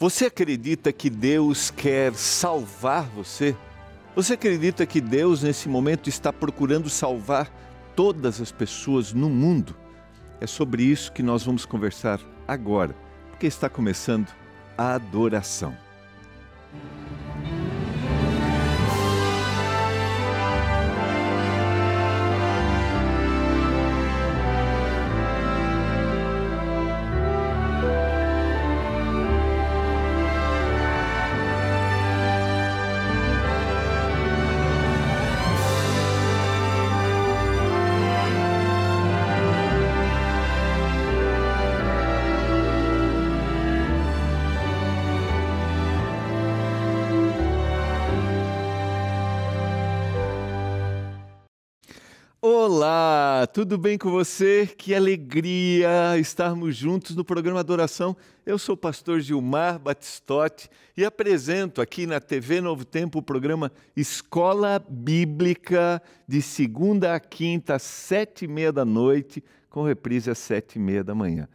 Você acredita que Deus quer salvar você? Você acredita que Deus, nesse momento, está procurando salvar todas as pessoas no mundo? É sobre isso que nós vamos conversar agora, porque está começando a adoração. Olá, tudo bem com você? Que alegria estarmos juntos no programa Adoração. Eu sou o pastor Gilmar Batistotti e apresento aqui na TV Novo Tempo o programa Escola Bíblica de segunda a quinta às 7h30 da noite, com reprise às 7h30 da manhã.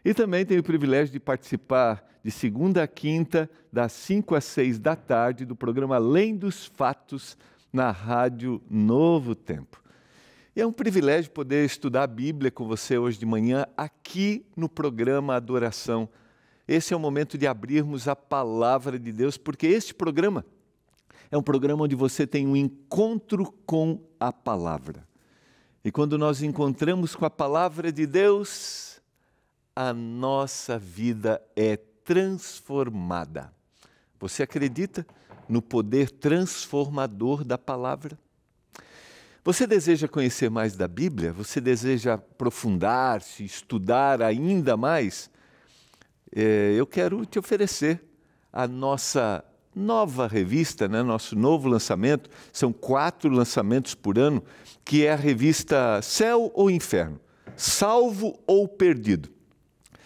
E também tenho o privilégio de participar de segunda a quinta, das 5 às 6 da tarde, do programa Além dos Fatos, na Rádio Novo Tempo. E é um privilégio poder estudar a Bíblia com você hoje de manhã, aqui no programa Adoração. Esse é o momento de abrirmos a Palavra de Deus, porque este programa é um programa onde você tem um encontro com a Palavra. E quando nós encontramos com a Palavra de Deus, a nossa vida é transformada. Você acredita no poder transformador da Palavra? Você deseja conhecer mais da Bíblia? Você deseja aprofundar-se, estudar ainda mais? Eu quero te oferecer a nossa nova revista, nosso novo lançamento. São 4 lançamentos por ano, que é a revista Céu ou Inferno, Salvo ou Perdido.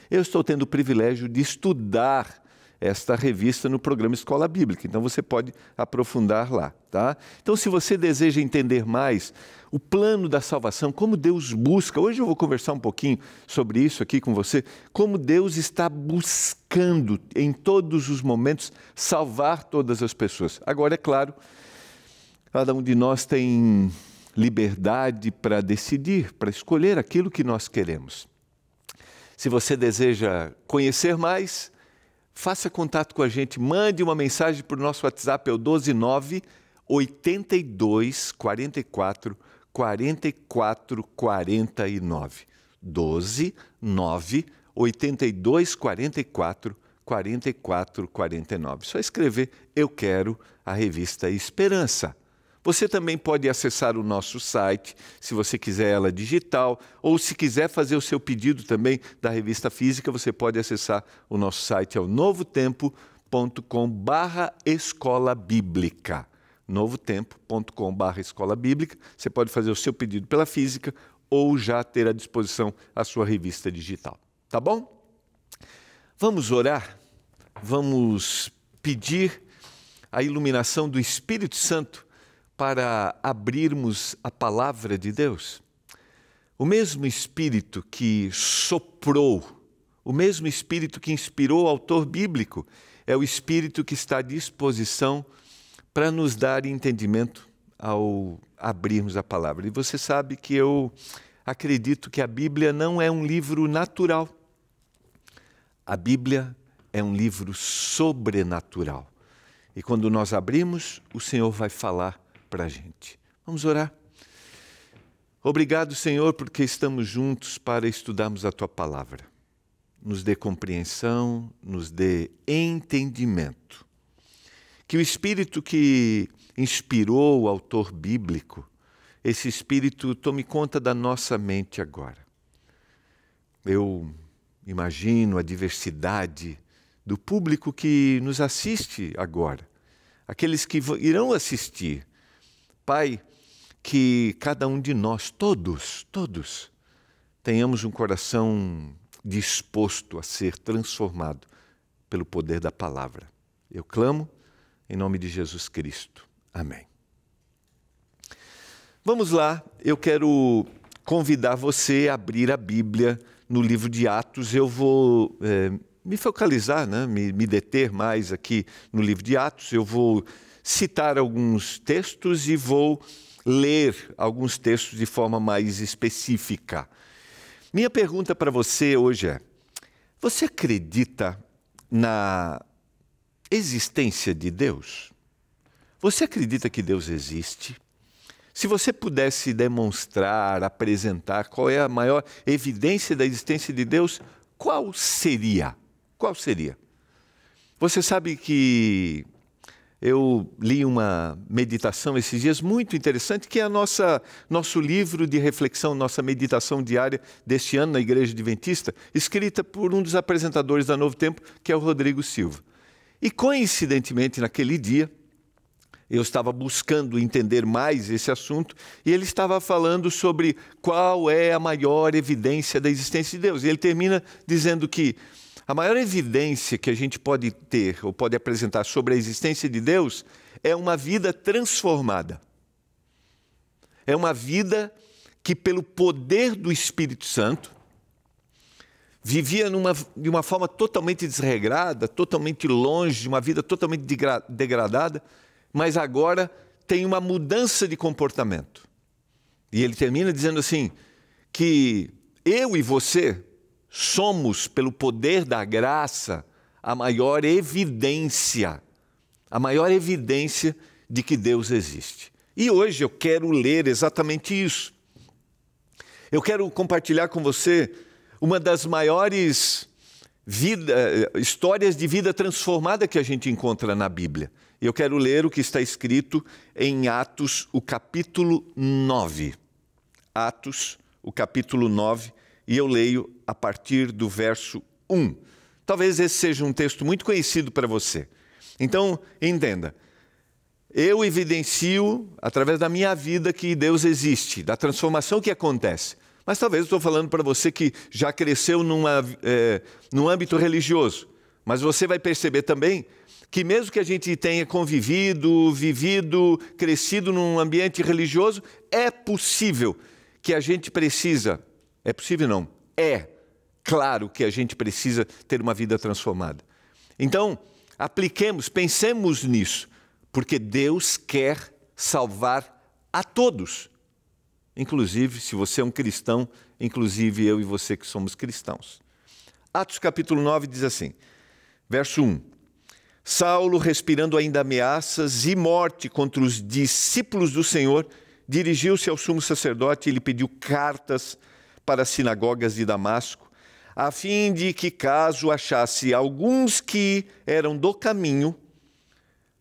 Eu estou tendo o privilégio de estudar esta revista no programa Escola Bíblica, então você pode aprofundar lá, tá? Então, se você deseja entender mais o plano da salvação, como Deus busca, hoje eu vou conversar um pouquinho sobre isso aqui com você, como Deus está buscando em todos os momentos salvar todas as pessoas. Agora, é claro, cada um de nós tem liberdade para decidir, para escolher aquilo que nós queremos. Se você deseja conhecer mais, faça contato com a gente, mande uma mensagem para o nosso WhatsApp, é o 12982444449. 12982444449. Só escrever "Eu quero" a revista Esperança. Você também pode acessar o nosso site, se você quiser ela digital, ou se quiser fazer o seu pedido também da revista física, você pode acessar o nosso site, é o novotempo.com/escola bíblica. novotempo.com/escola bíblica. Você pode fazer o seu pedido pela física ou já ter à disposição a sua revista digital. Tá bom? Vamos orar? Vamos pedir a iluminação do Espírito Santo para abrirmos a Palavra de Deus. O mesmo Espírito que soprou, o mesmo Espírito que inspirou o autor bíblico, é o Espírito que está à disposição para nos dar entendimento ao abrirmos a Palavra. E você sabe que eu acredito que a Bíblia não é um livro natural. A Bíblia é um livro sobrenatural. E quando nós abrimos, o Senhor vai falar para a gente. Vamos orar? Obrigado, Senhor, porque estamos juntos para estudarmos a Tua Palavra. Nos dê compreensão, nos dê entendimento. Que o Espírito que inspirou o autor bíblico, esse Espírito tome conta da nossa mente agora. Eu imagino a diversidade do público que nos assiste agora, aqueles que irão assistir. Pai, que cada um de nós, todos, tenhamos um coração disposto a ser transformado pelo poder da palavra. Eu clamo em nome de Jesus Cristo. Amém. Vamos lá, eu quero convidar você a abrir a Bíblia no livro de Atos. Eu vou me focalizar, né? me deter mais aqui no livro de Atos. Eu vou citar alguns textos e vou ler alguns textos de forma mais específica. Minha pergunta para você hoje é: você acredita na existência de Deus? Você acredita que Deus existe? Se você pudesse demonstrar, apresentar qual é a maior evidência da existência de Deus, qual seria? Qual seria? Você sabe que eu li uma meditação esses dias muito interessante, que é nosso livro de reflexão, nossa meditação diária deste ano na Igreja Adventista, escrita por um dos apresentadores da Novo Tempo, que é o Rodrigo Silva. E coincidentemente, naquele dia, eu estava buscando entender mais esse assunto e ele estava falando sobre qual é a maior evidência da existência de Deus. E ele termina dizendo que a maior evidência que a gente pode ter ou pode apresentar sobre a existência de Deus é uma vida transformada. É uma vida que, pelo poder do Espírito Santo, vivia de uma forma totalmente desregrada, totalmente longe, de uma vida totalmente degradada, mas agora tem uma mudança de comportamento. E ele termina dizendo assim, que eu e você somos, pelo poder da graça, a maior evidência de que Deus existe. E hoje eu quero ler exatamente isso. Eu quero compartilhar com você uma das maiores histórias de vida transformada que a gente encontra na Bíblia. Eu quero ler o que está escrito em Atos, o capítulo 9. Atos, o capítulo 9, e eu leio a partir do verso 1. Talvez esse seja um texto muito conhecido para você. Então, entenda. Eu evidencio, através da minha vida, que Deus existe, da transformação que acontece. Mas talvez eu estou falando para você que já cresceu num âmbito religioso. Mas você vai perceber também que mesmo que a gente tenha convivido, vivido, crescido num ambiente religioso, é possível que a gente precisa, é possível não, é claro que a gente precisa ter uma vida transformada. Então, apliquemos, pensemos nisso, porque Deus quer salvar a todos. Inclusive, se você é um cristão, inclusive eu e você que somos cristãos. Atos capítulo 9 diz assim, verso 1. Saulo, respirando ainda ameaças e morte contra os discípulos do Senhor, dirigiu-se ao sumo sacerdote e lhe pediu cartas para as sinagogas de Damasco, a fim de que, caso achasse alguns que eram do caminho,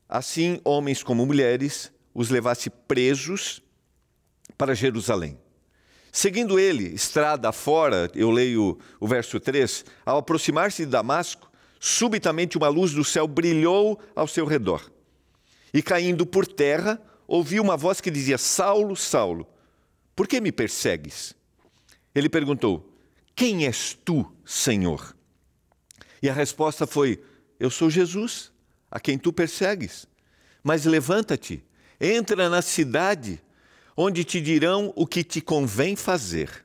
assim homens como mulheres, os levasse presos para Jerusalém. Seguindo ele, estrada afora, eu leio o verso 3, ao aproximar-se de Damasco, subitamente uma luz do céu brilhou ao seu redor. E caindo por terra, ouviu uma voz que dizia, Saulo, Saulo, por que me persegues? Ele perguntou, quem és tu, Senhor? E a resposta foi, eu sou Jesus, a quem tu persegues. Mas levanta-te, entra na cidade, onde te dirão o que te convém fazer.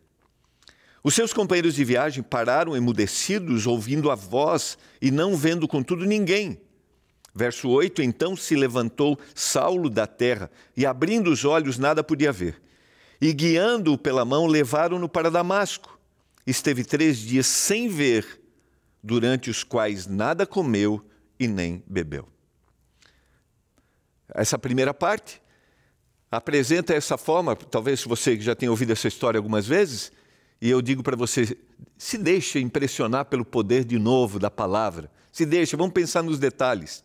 Os seus companheiros de viagem pararam emudecidos, ouvindo a voz e não vendo contudo ninguém. Verso 8, então se levantou Saulo da terra e abrindo os olhos nada podia ver. E guiando-o pela mão levaram-no para Damasco. Esteve 3 dias sem ver, durante os quais nada comeu e nem bebeu. Essa primeira parte apresenta essa forma, talvez você já tenha ouvido essa história algumas vezes, e eu digo para você, se deixe impressionar pelo poder de novo da palavra. Se deixe, vamos pensar nos detalhes.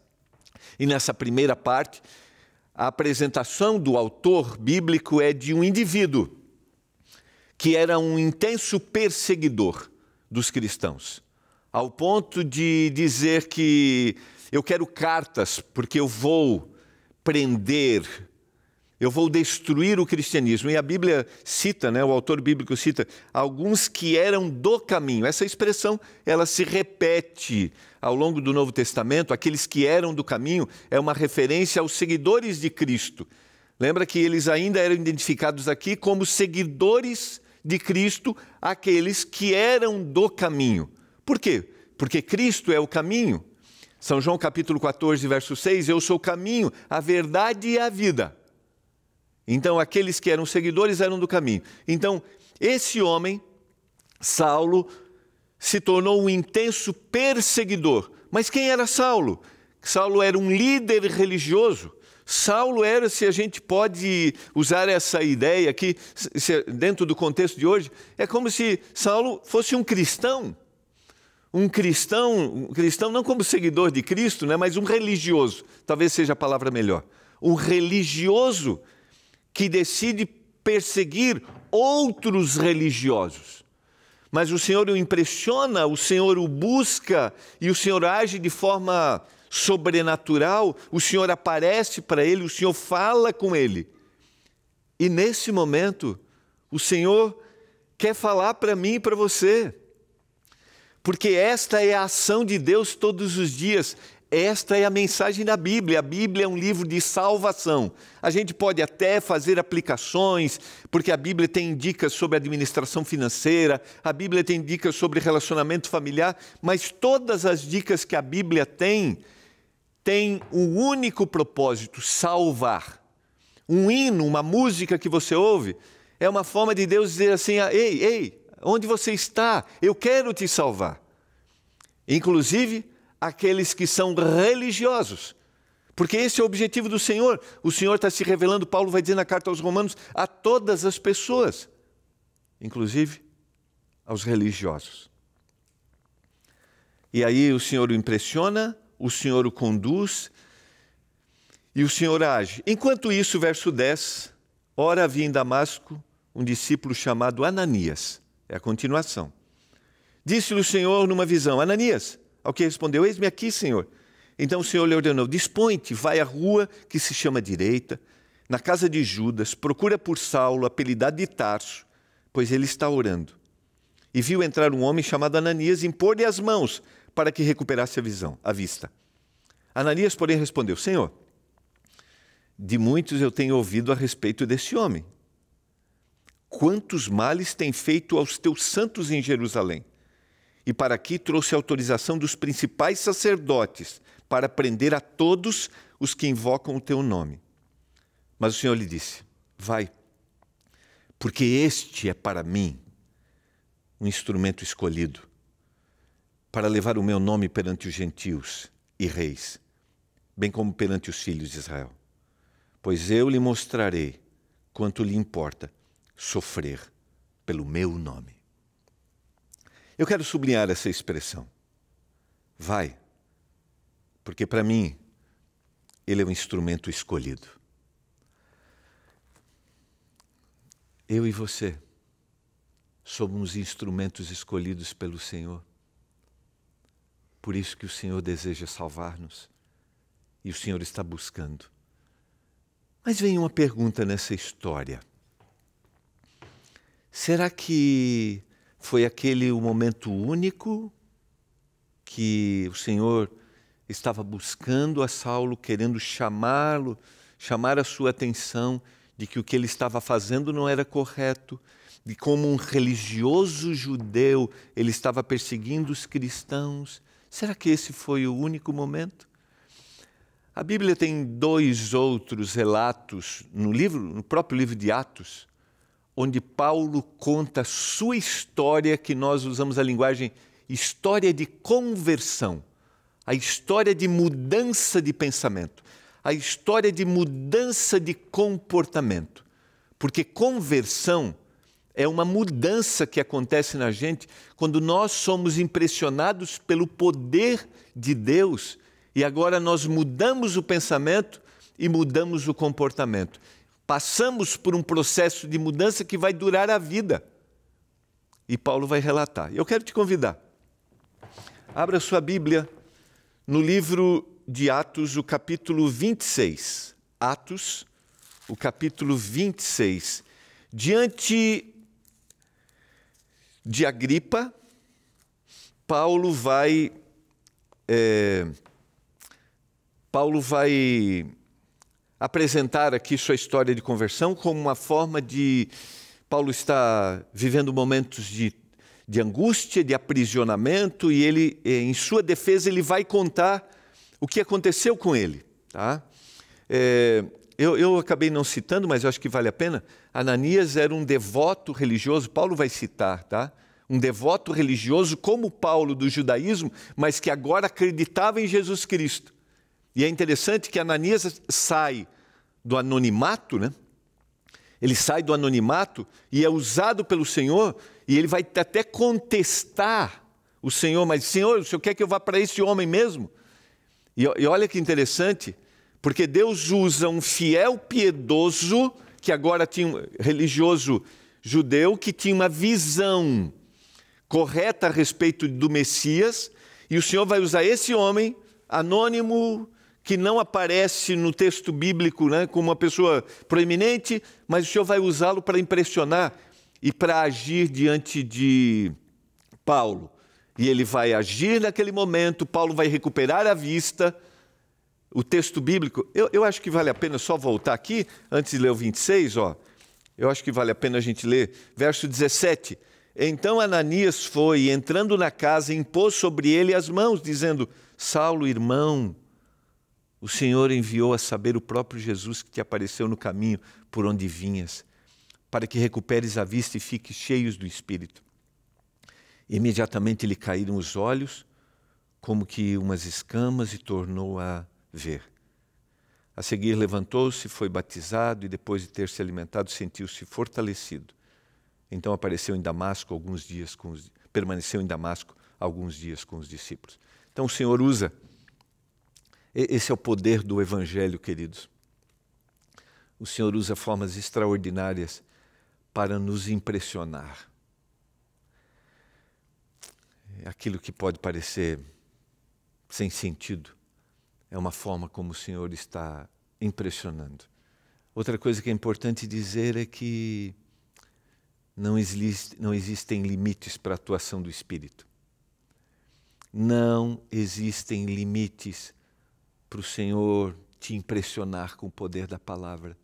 E nessa primeira parte, a apresentação do autor bíblico é de um indivíduo que era um intenso perseguidor dos cristãos, ao ponto de dizer que eu quero cartas porque eu vou prender, eu vou destruir o cristianismo. E a Bíblia cita, o autor bíblico cita, alguns que eram do caminho. Essa expressão, ela se repete ao longo do Novo Testamento. Aqueles que eram do caminho é uma referência aos seguidores de Cristo. Lembra que eles ainda eram identificados aqui como seguidores de Cristo, aqueles que eram do caminho. Por quê? porque Cristo é o caminho. São João capítulo 14, verso 6, eu sou o caminho, a verdade e a vida. Então, aqueles que eram seguidores eram do caminho. Então, esse homem, Saulo, se tornou um intenso perseguidor. Mas quem era Saulo? Saulo era um líder religioso. Saulo era, se a gente pode usar essa ideia aqui, dentro do contexto de hoje, é como se Saulo fosse um cristão. Um cristão não como seguidor de Cristo, né, mas um religioso. Talvez seja a palavra melhor. Um religioso que decide perseguir outros religiosos. Mas o Senhor o impressiona, o Senhor o busca e o Senhor age de forma sobrenatural, o Senhor aparece para ele, o Senhor fala com ele. E nesse momento, o Senhor quer falar para mim e para você. Porque esta é a ação de Deus todos os dias. Esta é a mensagem da Bíblia. A Bíblia é um livro de salvação. A gente pode até fazer aplicações, porque a Bíblia tem dicas sobre administração financeira, a Bíblia tem dicas sobre relacionamento familiar, mas todas as dicas que a Bíblia tem um único propósito: salvar. Um hino, uma música que você ouve, é uma forma de Deus dizer assim: ei, onde você está? Eu quero te salvar. Inclusive, aqueles que são religiosos. Porque esse é o objetivo do Senhor. O Senhor está se revelando, Paulo vai dizer na carta aos Romanos, a todas as pessoas, inclusive aos religiosos. E aí o Senhor o impressiona, o Senhor o conduz e o Senhor age. Enquanto isso, verso 10, ora havia em Damasco um discípulo chamado Ananias. É a continuação. Disse-lhe o Senhor numa visão: Ananias. Ao que respondeu: eis-me aqui, Senhor. Então o Senhor lhe ordenou: dispõe-te, vai à rua que se chama Direita, na casa de Judas, procura por Saulo, apelidado de Tarso, pois ele está orando. E viu entrar um homem chamado Ananias e impor-lhe as mãos para que recuperasse a vista. Ananias, porém, respondeu: Senhor, de muitos eu tenho ouvido a respeito desse homem. Quantos males tem feito aos teus santos em Jerusalém? E para aqui trouxe autorização dos principais sacerdotes para prender a todos os que invocam o teu nome. Mas o Senhor lhe disse: vai, porque este é para mim um instrumento escolhido, para levar o meu nome perante os gentios e reis, bem como perante os filhos de Israel. Pois eu lhe mostrarei quanto lhe importa sofrer pelo meu nome. Eu quero sublinhar essa expressão. Vai, porque para mim ele é um instrumento escolhido. Eu e você somos instrumentos escolhidos pelo Senhor. Por isso que o Senhor deseja salvar-nos e o Senhor está buscando. Mas vem uma pergunta nessa história. Será que foi aquele o momento único que o Senhor estava buscando a Saulo, querendo chamar a sua atenção de que o que ele estava fazendo não era correto, de como um religioso judeu ele estava perseguindo os cristãos? Será que esse foi o único momento? A Bíblia tem 2 outros relatos no próprio livro de Atos, onde Paulo conta a sua história, que nós usamos a linguagem história de conversão, a história de mudança de pensamento, a história de mudança de comportamento. Porque conversão é uma mudança que acontece na gente quando nós somos impressionados pelo poder de Deus e agora nós mudamos o pensamento e mudamos o comportamento. Passamos por um processo de mudança que vai durar a vida. E Paulo vai relatar. Eu quero te convidar. Abra sua Bíblia no livro de Atos, o capítulo 26. Atos, o capítulo 26. Diante de Agripa, Paulo vai apresentar aqui sua história de conversão como uma forma de... Paulo está vivendo momentos de de angústia, de aprisionamento, e ele, em sua defesa, ele vai contar o que aconteceu com ele. Tá? Eu acabei não citando, mas eu acho que vale a pena. Ananias era um devoto religioso, Paulo vai citar, tá? Um devoto religioso como Paulo do judaísmo, mas que agora acreditava em Jesus Cristo. E é interessante que Ananias sai do anonimato, né? Ele sai do anonimato e é usado pelo Senhor, e ele vai até contestar o Senhor, mas Senhor, o Senhor quer que eu vá para esse homem mesmo? E olha que interessante, porque Deus usa um fiel piedoso, que agora tinha um religioso judeu, que tinha uma visão correta a respeito do Messias, e o Senhor vai usar esse homem anônimo, que não aparece no texto bíblico, né, como uma pessoa proeminente, mas o Senhor vai usá-lo para impressionar e para agir diante de Paulo. E ele vai agir naquele momento, Paulo vai recuperar a vista. O texto bíblico, eu acho que vale a pena só voltar aqui, antes de ler o 26, eu acho que vale a pena a gente ler, verso 17. Então Ananias foi, entrando na casa, impôs sobre ele as mãos, dizendo: Saulo, irmão, o Senhor enviou a saber o próprio Jesus que te apareceu no caminho por onde vinhas, para que recuperes a vista e fiques cheios do Espírito. Imediatamente lhe caíram os olhos, como que umas escamas, e tornou a ver. A seguir levantou-se, foi batizado, e depois de ter se alimentado, sentiu-se fortalecido. Então apareceu em Damasco permaneceu em Damasco alguns dias com os discípulos. Então o Senhor usa. Esse é o poder do Evangelho, queridos. O Senhor usa formas extraordinárias para nos impressionar. Aquilo que pode parecer sem sentido é uma forma como o Senhor está impressionando. Outra coisa que é importante dizer é que não existem limites para a atuação do Espírito. Não existem limites para o Senhor te impressionar com o poder da palavra.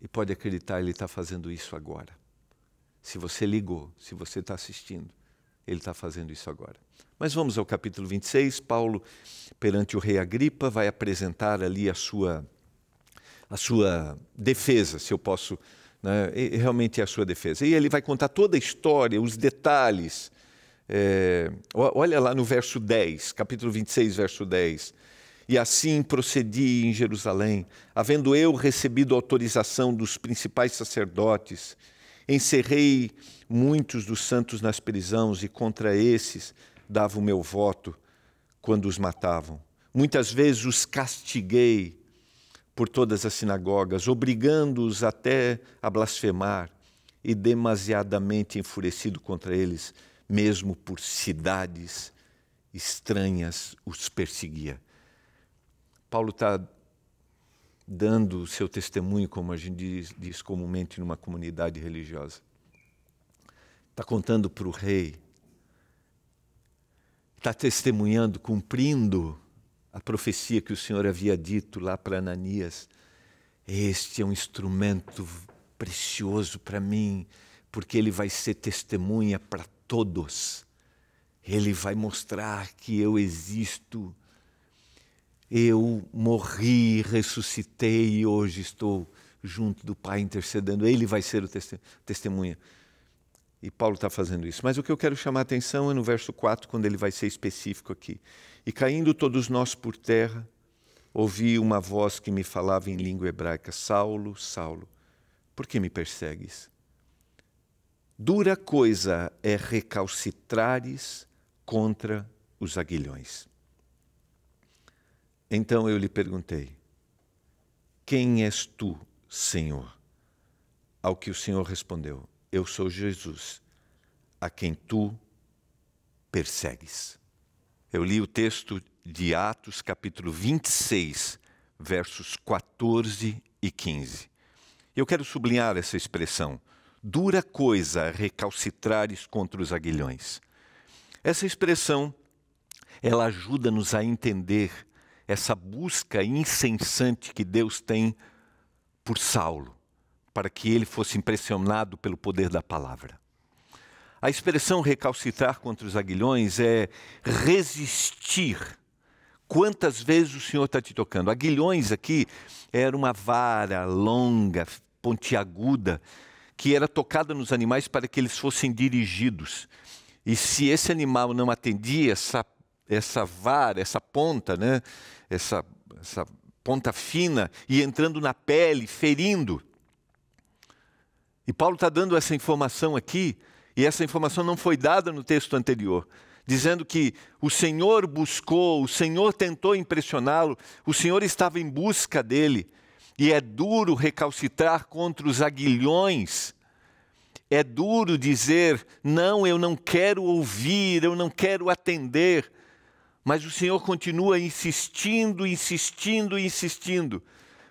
E pode acreditar, Ele está fazendo isso agora. Se você ligou, se você está assistindo, Ele está fazendo isso agora. Mas vamos ao capítulo 26. Paulo, perante o rei Agripa, vai apresentar ali a sua defesa, se eu posso, né? Realmente é a sua defesa. E ele vai contar toda a história, os detalhes. Olha lá no verso 10, capítulo 26, verso 10. E assim procedi em Jerusalém, havendo eu recebido autorização dos principais sacerdotes, encerrei muitos dos santos nas prisões e contra esses dava o meu voto quando os matavam. Muitas vezes os castiguei por todas as sinagogas, obrigando-os até a blasfemar, e demasiadamente enfurecido contra eles, mesmo por cidades estranhas os perseguia. Paulo está dando o seu testemunho, como a gente diz comumente numa comunidade religiosa. Está contando para o rei, está testemunhando, cumprindo a profecia que o Senhor havia dito lá para Ananias. Este é um instrumento precioso para mim, porque ele vai ser testemunha para todos. Ele vai mostrar que eu existo. Eu morri, ressuscitei e hoje estou junto do Pai intercedendo. Ele vai ser o testemunha. E Paulo está fazendo isso. Mas o que eu quero chamar a atenção é no verso 4, quando ele vai ser específico aqui. E caindo todos nós por terra, ouvi uma voz que me falava em língua hebraica: Saulo, Saulo, por que me persegues? Dura coisa é recalcitrares contra os aguilhões. Então eu lhe perguntei: quem és tu, Senhor? Ao que o Senhor respondeu: eu sou Jesus, a quem tu persegues. Eu li o texto de Atos, capítulo 26, versos 14 e 15. Eu quero sublinhar essa expressão: dura coisa recalcitrares contra os aguilhões. Essa expressão, ela ajuda-nos a entender essa busca incessante que Deus tem por Saulo, para que ele fosse impressionado pelo poder da palavra. A expressão recalcitrar contra os aguilhões é resistir. Quantas vezes o Senhor está te tocando? Aguilhões aqui era uma vara longa, pontiaguda, que era tocada nos animais para que eles fossem dirigidos. E se esse animal não atendia essa vara, essa ponta, né? essa ponta fina, ia entrando na pele, ferindo. E Paulo está dando essa informação aqui, e essa informação não foi dada no texto anterior, dizendo que o Senhor buscou, o Senhor tentou impressioná-lo, o Senhor estava em busca dele, e é duro recalcitrar contra os aguilhões, é duro dizer, não, eu não quero ouvir, eu não quero atender, mas o Senhor continua insistindo, insistindo, insistindo,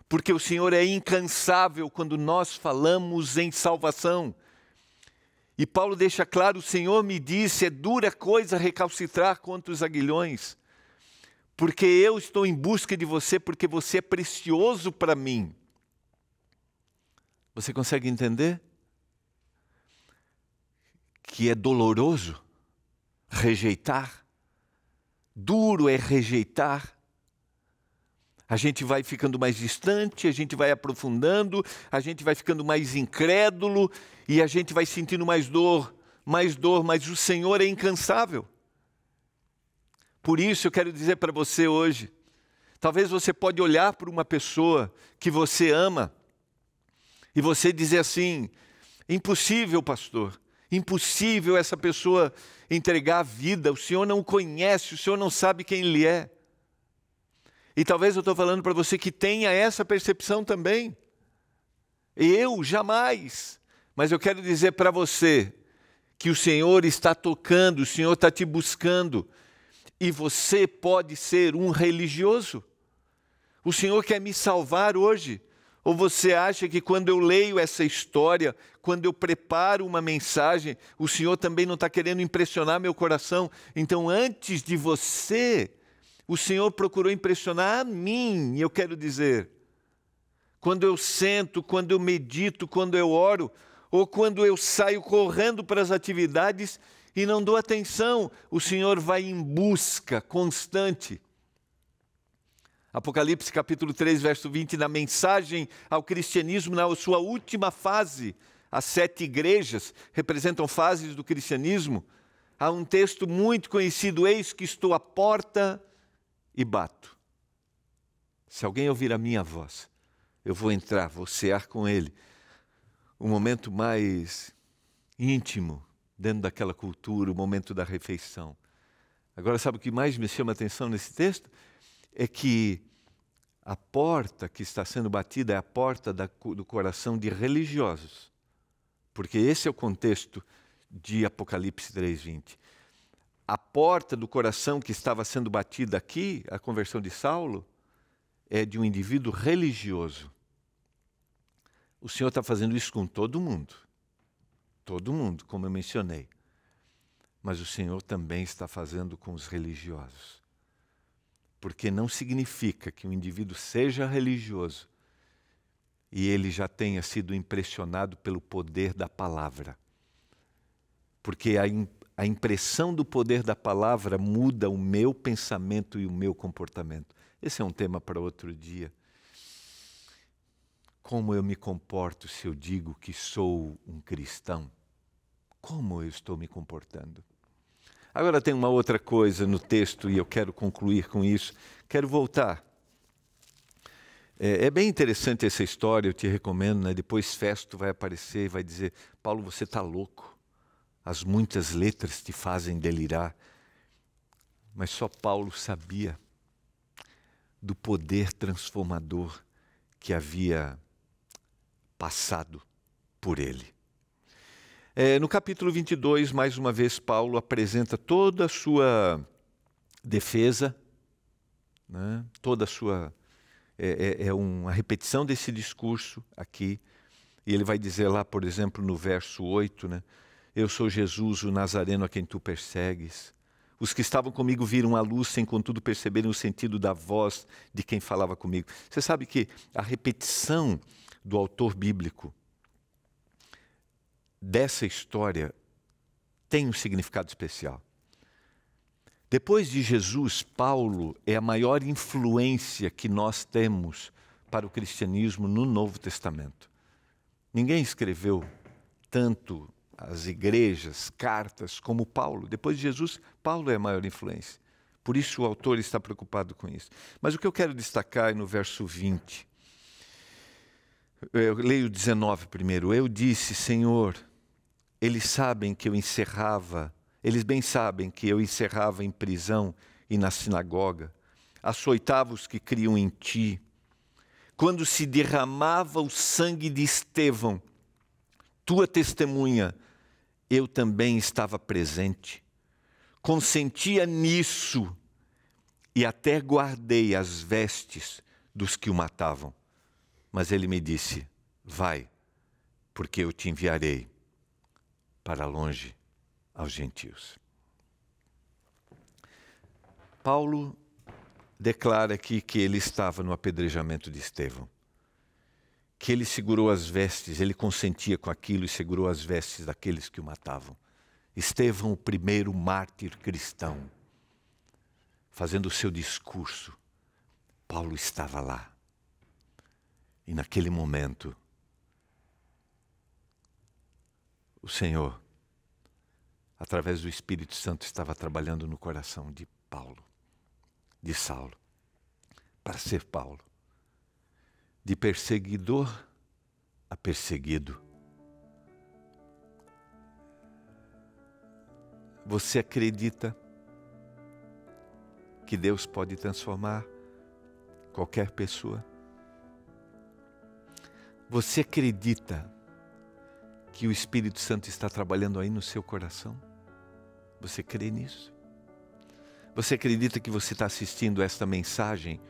porque o Senhor é incansável quando nós falamos em salvação. E Paulo deixa claro, o Senhor me disse, é dura coisa recalcitrar contra os aguilhões, porque eu estou em busca de você, porque você é precioso para mim. Você consegue entender? Que é doloroso rejeitar, duro é rejeitar. A gente vai ficando mais distante, a gente vai aprofundando, a gente vai ficando mais incrédulo e a gente vai sentindo mais dor, mas o Senhor é incansável. Por isso eu quero dizer para você hoje, talvez você pode olhar para uma pessoa que você ama e você dizer assim, impossível, pastor, impossível essa pessoa entregar a vida, o Senhor não o conhece, o Senhor não sabe quem Ele é. E talvez eu estou falando para você que tenha essa percepção também. Eu jamais. Mas eu quero dizer para você que o Senhor está tocando, o Senhor está te buscando. E você pode ser um religioso. O Senhor quer me salvar hoje. Ou você acha que quando eu leio essa história, quando eu preparo uma mensagem, o Senhor também não está querendo impressionar meu coração? Então, antes de você, o Senhor procurou impressionar a mim, e eu quero dizer, quando eu sento, quando eu medito, quando eu oro, ou quando eu saio correndo para as atividades e não dou atenção, o Senhor vai em busca constante. Apocalipse capítulo 3, verso 20, na mensagem ao cristianismo, na sua última fase, as 7 igrejas representam fases do cristianismo, há um texto muito conhecido, eis que estou à porta e bato. Se alguém ouvir a minha voz, eu vou entrar, vou cear com ele. O momento mais íntimo dentro daquela cultura, o momento da refeição. Agora, sabe o que mais me chama a atenção nesse texto? É que a porta que está sendo batida é a porta do coração de religiosos. Porque esse é o contexto de Apocalipse 3:20. A porta do coração que estava sendo batida aqui, a conversão de Saulo, é de um indivíduo religioso. O Senhor está fazendo isso com todo mundo, como eu mencionei. Mas o Senhor também está fazendo com os religiosos. Porque não significa que um indivíduo seja religioso e ele já tenha sido impressionado pelo poder da palavra. Porque a impressão do poder da palavra muda o meu pensamento e o meu comportamento. Esse é um tema para outro dia. Como eu me comporto se eu digo que sou um cristão? Como eu estou me comportando? Agora tem uma outra coisa no texto e eu quero concluir com isso. Quero voltar. É bem interessante essa história, eu te recomendo, né? Depois Festo vai aparecer e vai dizer, Paulo, você está louco. As muitas letras te fazem delirar. Mas só Paulo sabia do poder transformador que havia passado por ele. No capítulo 22, mais uma vez, Paulo apresenta toda a sua defesa, né? Toda a sua... uma repetição desse discurso aqui. E ele vai dizer lá, por exemplo, no verso 8, né? Eu sou Jesus, o Nazareno a quem tu persegues. Os que estavam comigo viram a luz sem contudo perceberem o sentido da voz de quem falava comigo. Você sabe que a repetição do autor bíblico dessa história tem um significado especial. Depois de Jesus, Paulo é a maior influência que nós temos para o cristianismo no Novo Testamento. Ninguém escreveu tanto as igrejas, cartas, como Paulo. Depois de Jesus, Paulo é a maior influência. Por isso o autor está preocupado com isso. Mas o que eu quero destacar é no verso 20. Eu leio 19 primeiro. Eu disse, Senhor, eles bem sabem que eu encerrava em prisão e na sinagoga, açoitava os que criam em ti. Quando se derramava o sangue de Estevão, tua testemunha, eu também estava presente. Consentia nisso e até guardei as vestes dos que o matavam. Mas ele me disse, vai, porque eu te enviarei para longe aos gentios. Paulo declara aqui que ele estava no apedrejamento de Estevão, que ele segurou as vestes, ele consentia com aquilo e segurou as vestes daqueles que o matavam. Estevão, o primeiro mártir cristão, fazendo o seu discurso, Paulo estava lá. E naquele momento, o Senhor, através do Espírito Santo, estava trabalhando no coração de Paulo, de Saulo, para ser Paulo, de perseguidor a perseguido. Você acredita que Deus pode transformar qualquer pessoa? Você acredita que o Espírito Santo está trabalhando aí no seu coração? Você crê nisso? Você acredita que você está assistindo esta mensagem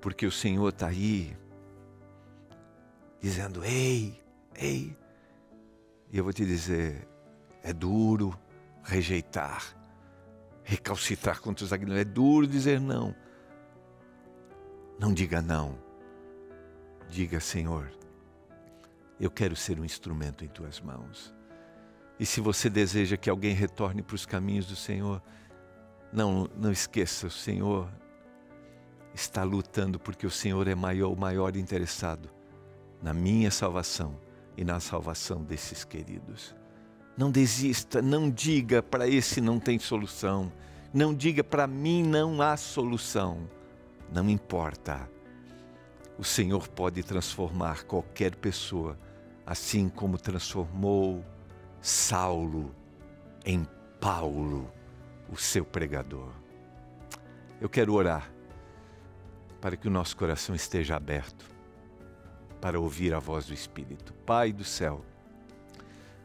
porque o Senhor está aí dizendo, ei, ei? E eu vou te dizer, é duro rejeitar, recalcitrar contra os agriões, é duro dizer não. Não diga não. Diga, Senhor, eu quero ser um instrumento em tuas mãos. E se você deseja que alguém retorne para os caminhos do Senhor, não esqueça, o Senhor está lutando porque o Senhor é o maior interessado na minha salvação e na salvação desses queridos. Não desista, não diga para esse não tem solução, não diga para mim não há solução, não importa. O Senhor pode transformar qualquer pessoa, assim como transformou Saulo em Paulo, o seu pregador. Eu quero orar para que o nosso coração esteja aberto para ouvir a voz do Espírito. Pai do céu,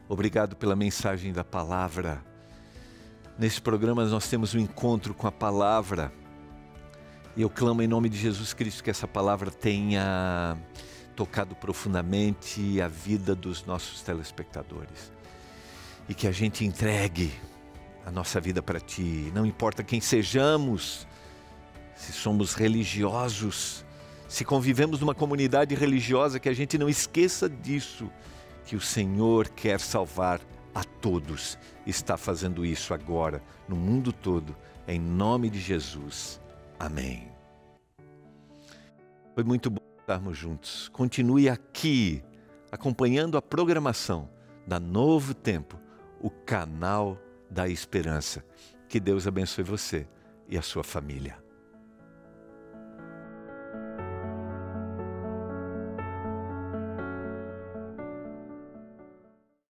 obrigado pela mensagem da palavra. Nesse programa nós temos um encontro com a palavra. E eu clamo em nome de Jesus Cristo que essa palavra tenha tocado profundamente a vida dos nossos telespectadores. E que a gente entregue a nossa vida para Ti. Não importa quem sejamos, se somos religiosos, se convivemos numa comunidade religiosa, que a gente não esqueça disso, que o Senhor quer salvar a todos. Está fazendo isso agora, no mundo todo, em nome de Jesus. Amém. Foi muito bom estarmos juntos. Continue aqui, acompanhando a programação da Novo Tempo, o canal da esperança. Que Deus abençoe você e a sua família.